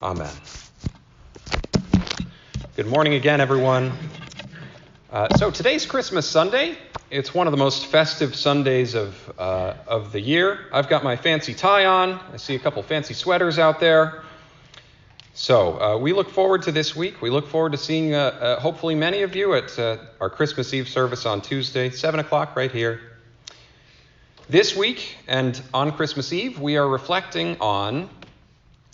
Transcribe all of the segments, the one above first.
Amen. Good morning again, everyone. So today's Christmas Sunday. It's one of the most festive Sundays of the year. I've got my fancy tie on. I see a couple fancy sweaters out there. So we look forward to this week. We look forward to seeing hopefully many of you at our Christmas Eve service on Tuesday, 7 o'clock right here. This week and on Christmas Eve, we are reflecting on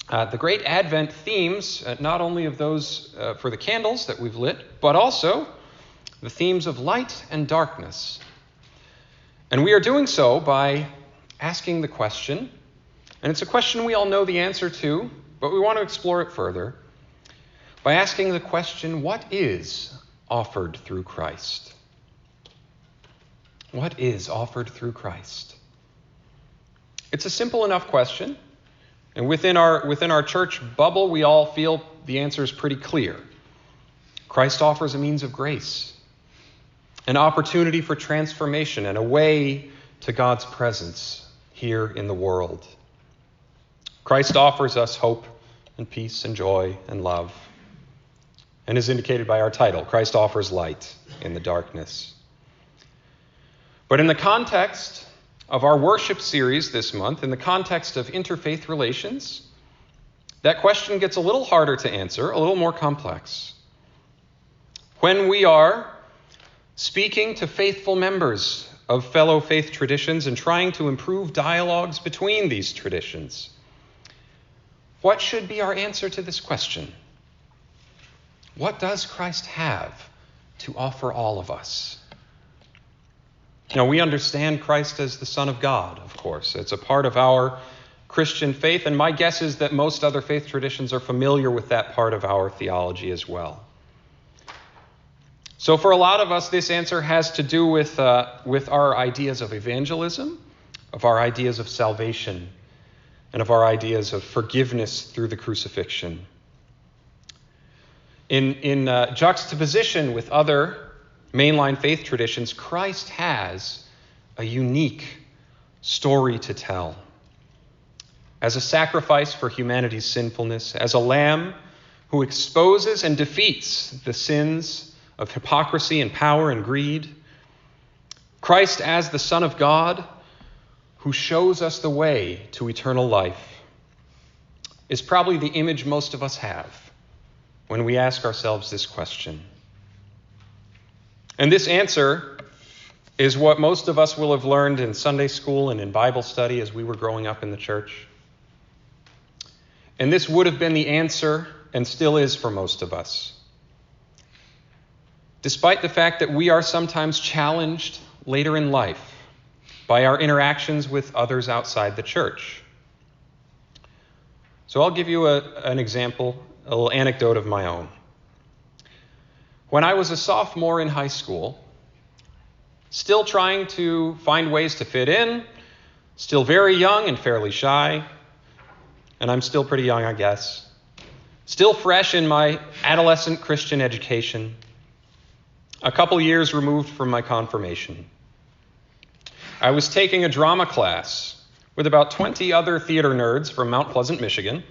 the great Advent themes, not only of those for the candles that we've lit, but also the themes of light and darkness. And we are doing so by asking the question, and it's a question we all know the answer to, but we want to explore it further, by asking the question, what is offered through Christ? What is offered through Christ? It's a simple enough question. And within our church bubble, we all feel the answer is pretty clear. Christ offers a means of grace, an opportunity for transformation, and a way to God's presence here in the world. Christ offers us hope and peace and joy and love, and is indicated by our title, Christ offers light in the darkness. But in the context of our worship series this month, in the context of interfaith relations, that question gets a little harder to answer, a little more complex. When we are speaking to faithful members of fellow faith traditions and trying to improve dialogues between these traditions, what should be our answer to this question? What does Christ have to offer all of us? Now, we understand Christ as the Son of God, of course. It's a part of our Christian faith, and my guess is that most other faith traditions are familiar with that part of our theology as well. So for a lot of us, this answer has to do with our ideas of evangelism, of our ideas of salvation, and of our ideas of forgiveness through the crucifixion. In juxtaposition with other mainline faith traditions, Christ has a unique story to tell. As a sacrifice for humanity's sinfulness, as a lamb who exposes and defeats the sins of hypocrisy and power and greed, Christ as the Son of God who shows us the way to eternal life is probably the image most of us have when we ask ourselves this question. And this answer is what most of us will have learned in Sunday school and in Bible study as we were growing up in the church. And this would have been the answer, and still is for most of us. Despite the fact that we are sometimes challenged later in life by our interactions with others outside the church. So I'll give you an example, a little anecdote of my own. When I was a sophomore in high school, still trying to find ways to fit in, still very young and fairly shy, and I'm still pretty young, I guess, still fresh in my adolescent Christian education, a couple years removed from my confirmation. I was taking a drama class with about 20 other theater nerds from Mount Pleasant, Michigan,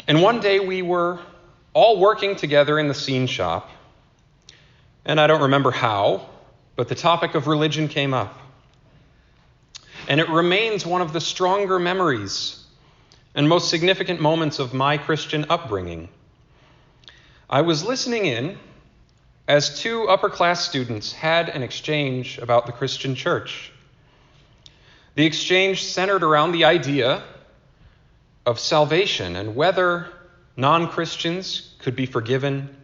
and one day we were all working together in the scene shop, and I don't remember how, but the topic of religion came up. And it remains one of the stronger memories and most significant moments of my Christian upbringing. I was listening in as two upper-class students had an exchange about the Christian church. The exchange centered around the idea of salvation and whether non-Christians could be forgiven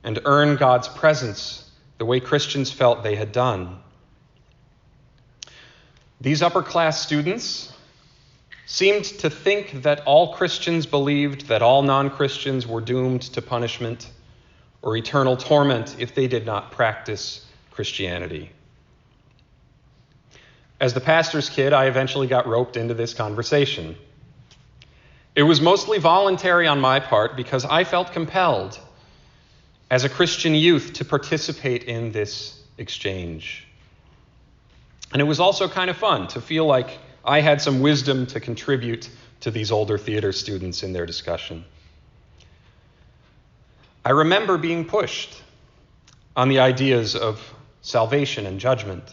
and earn God's presence the way Christians felt they had done. These upper-class students seemed to think that all Christians believed that all non-Christians were doomed to punishment or eternal torment if they did not practice Christianity. As the pastor's kid, I eventually got roped into this conversation. It was mostly voluntary on my part because I felt compelled as a Christian youth to participate in this exchange. And it was also kind of fun to feel like I had some wisdom to contribute to these older theater students in their discussion. I remember being pushed on the ideas of salvation and judgment,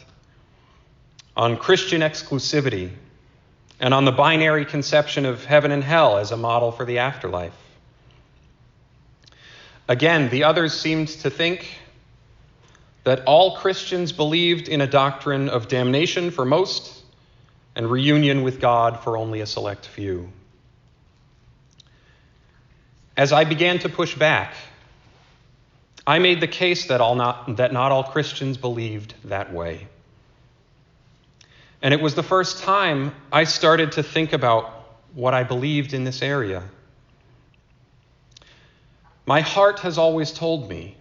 on Christian exclusivity, and on the binary conception of heaven and hell as a model for the afterlife. Again, the others seemed to think that all Christians believed in a doctrine of damnation for most and reunion with God for only a select few. As I began to push back, I made the case that not all Christians believed that way. And it was the first time I started to think about what I believed in this area. My heart has always told me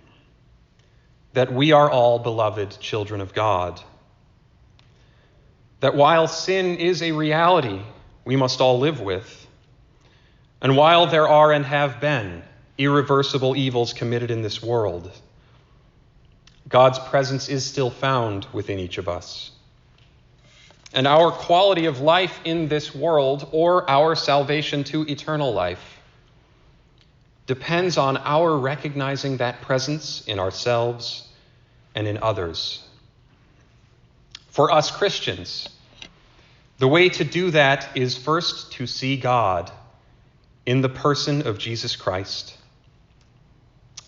that we are all beloved children of God. That while sin is a reality we must all live with, and while there are and have been irreversible evils committed in this world, God's presence is still found within each of us. And our quality of life in this world, or our salvation to eternal life, depends on our recognizing that presence in ourselves and in others. For us Christians, the way to do that is first to see God in the person of Jesus Christ,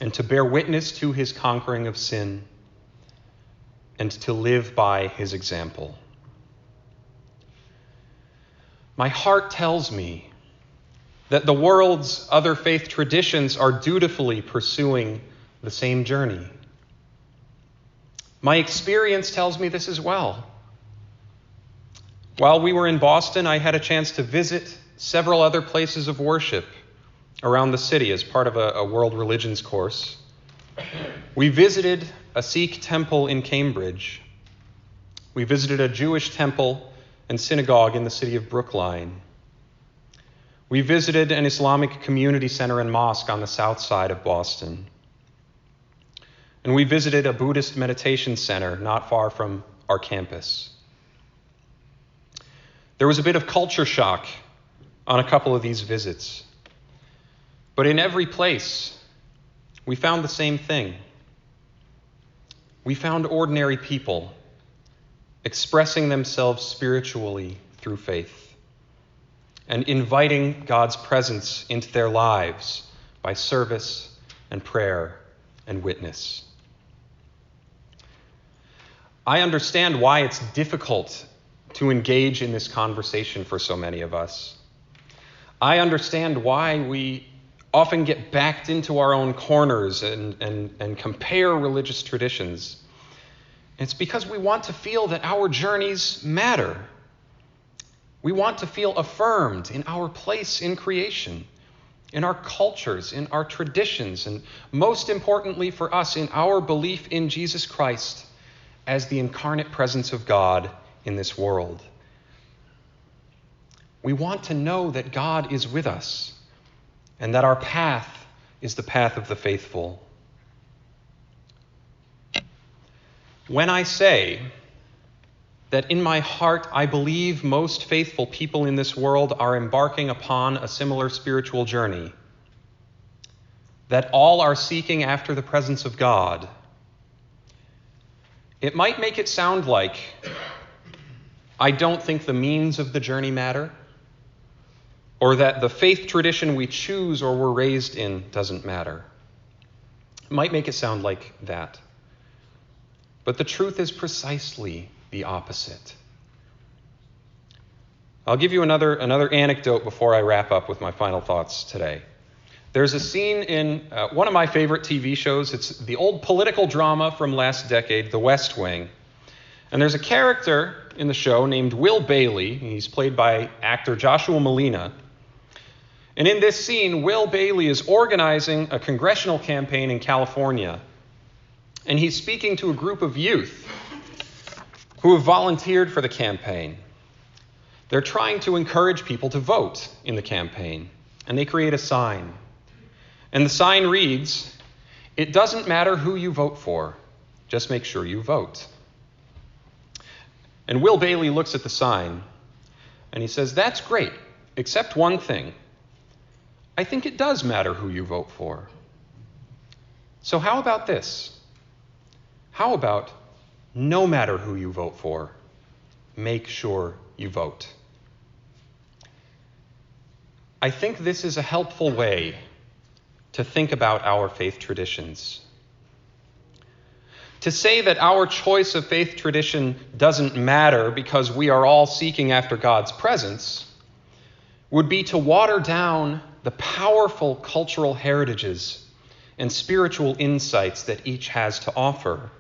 and to bear witness to his conquering of sin, and to live by his example. My heart tells me that the world's other faith traditions are dutifully pursuing the same journey. My experience tells me this as well. While we were in Boston, I had a chance to visit several other places of worship around the city as part of a world religions course. We visited a Sikh temple in Cambridge. We visited a Jewish temple and synagogue in the city of Brookline. We visited an Islamic community center and mosque on the south side of Boston. And we visited a Buddhist meditation center not far from our campus. There was a bit of culture shock on a couple of these visits. But in every place, we found the same thing. We found ordinary people expressing themselves spiritually through faith and inviting God's presence into their lives by service and prayer and witness. I understand why it's difficult to engage in this conversation for so many of us. I understand why we often get backed into our own corners and compare religious traditions. It's because we want to feel that our journeys matter. We want to feel affirmed in our place in creation, in our cultures, in our traditions, and most importantly for us, in our belief in Jesus Christ as the incarnate presence of God in this world. We want to know that God is with us and that our path is the path of the faithful. When I say that in my heart I believe most faithful people in this world are embarking upon a similar spiritual journey, that all are seeking after the presence of God, it might make it sound like I don't think the means of the journey matter, or that the faith tradition we choose or were raised in doesn't matter. It might make it sound like that. But the truth is precisely the opposite. I'll give you another anecdote before I wrap up with my final thoughts today. There's a scene in one of my favorite TV shows. It's the old political drama from last decade, The West Wing. And there's a character in the show named Will Bailey. He's played by actor Joshua Malina. And in this scene, Will Bailey is organizing a congressional campaign in California. And he's speaking to a group of youth who have volunteered for the campaign. They're trying to encourage people to vote in the campaign. And they create a sign. And the sign reads, "It doesn't matter who you vote for, just make sure you vote." And Will Bailey looks at the sign and he says, "That's great, except one thing. I think it does matter who you vote for. So how about this? How about no matter who you vote for, make sure you vote? I think this is a helpful way to think about our faith traditions. To say that our choice of faith tradition doesn't matter because we are all seeking after God's presence would be to water down the powerful cultural heritages and spiritual insights that each has to offer.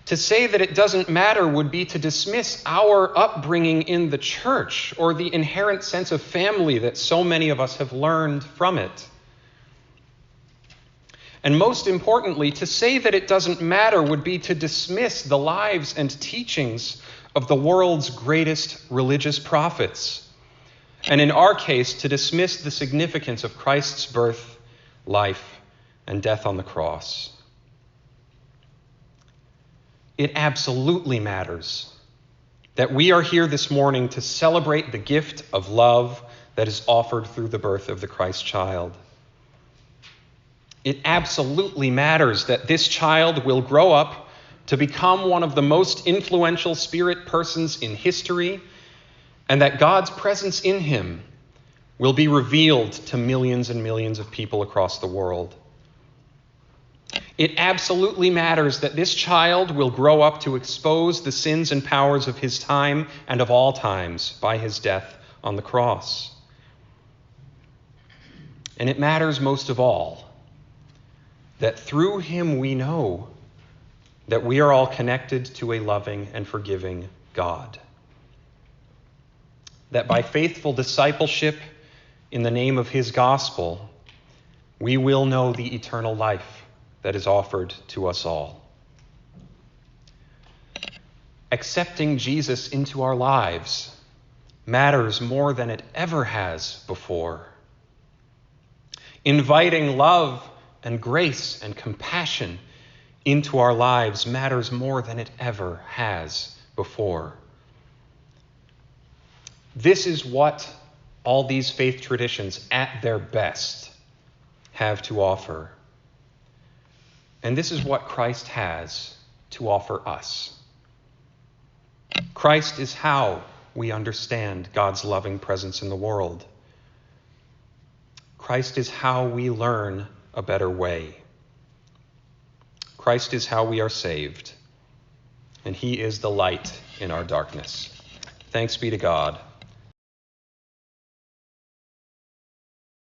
To say that it doesn't matter would be to dismiss our upbringing in the church or the inherent sense of family that so many of us have learned from it. And most importantly, to say that it doesn't matter would be to dismiss the lives and teachings of the world's greatest religious prophets. And in our case, to dismiss the significance of Christ's birth, life, and death on the cross. It absolutely matters that we are here this morning to celebrate the gift of love that is offered through the birth of the Christ child. It absolutely matters that this child will grow up to become one of the most influential spirit persons in history, and that God's presence in him will be revealed to millions and millions of people across the world. It absolutely matters that this child will grow up to expose the sins and powers of his time and of all times by his death on the cross. And it matters most of all that through him we know that we are all connected to a loving and forgiving God. That by faithful discipleship in the name of his gospel, we will know the eternal life that is offered to us all. Accepting Jesus into our lives matters more than it ever has before. Inviting love and grace and compassion into our lives matters more than it ever has before. This is what all these faith traditions at their best have to offer. And this is what Christ has to offer us. Christ is how we understand God's loving presence in the world. Christ is how we learn a better way. Christ is how we are saved, and he is the light in our darkness. Thanks be to God.